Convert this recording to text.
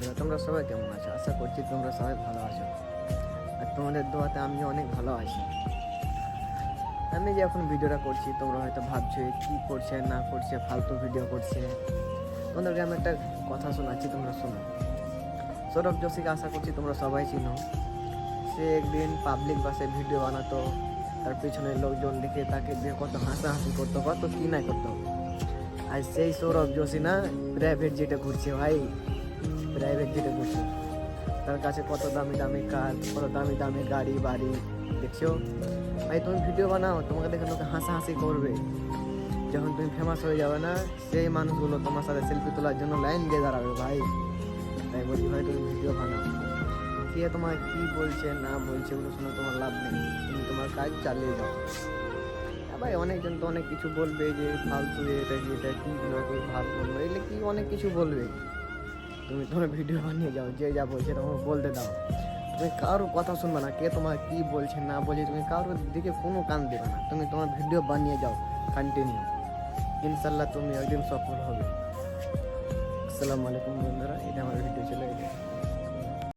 বন্ধুরা, তোমরা সবাই কেমন আছো? আশা করছি তোমরা সবাই ভালো আছো, আর তোমাদের দোয়াতে আমি অনেক ভালো আছি। আমি যে এখন ভিডিওটা করছি, তোমরা হয়তো ভাবছো কি করছে না করছে, ফালতু ভিডিও করছে। তোমাদেরকে আমি একটা কথা শোনাচ্ছি, তোমরা শোনো। সৌরভ যোশীকে আশা করছি তোমরা সবাই চিনো। সে একদিন পাবলিক বাসে ভিডিও বানাতো, তার পিছনে লোকজন দেখে তাকে দিয়ে কত হাসাহাসি করতো, কত কি না করতো। আর সেই সৌরভ যোশী না প্রাইভেট জেটে ঘুরছে ভাই, প্রাইভেট জেটে ঘুরছে। তার কাছে কত দামি দামি কার, কত দামি দামি গাড়ি বাড়ি। দেখছো ভাই, তুমি ভিডিও বানাও, তোমাকে দেখে লোকে হাসাহাসি করবে। যখন তুমি ফেমাস হয়ে যাবে না, সেই মানুষগুলো তোমার সাথে সেলফি তোলার জন্য লাইন দিয়ে দাঁড়াবে ভাই। তাই বলছি ভাই, তুমি ভিডিও বানাও। কে তোমার কি বলছে না বলছে ওগুলো শুনে তোমার লাভ নেই, তুমি তোমার কাজ চালিয়ে যাও। ভাই অনেকজন তো অনেক কিছু বলবে, যে ফালতু এটা কি না কি ভাব করলো, এগুলো কি অনেক কিছু বলবে। তুমি তোমার ভিডিও বানিয়ে যাও, যে যা বলছে তোমাকে বলতে দাও। তুমি কারোর কথা শুনবে না, কে তোমার কি বলছে না বলছে, তুমি কারোর দিকে কোনো কান দেবে না। তুমি তোমার ভিডিও বানিয়ে যাও কন্টিনিউ, ইনশাল্লাহ তুমি একদিন সফল হবে। আসসালামু আলাইকুম বন্ধুরা, এটা আমার ভিডিও ছিল।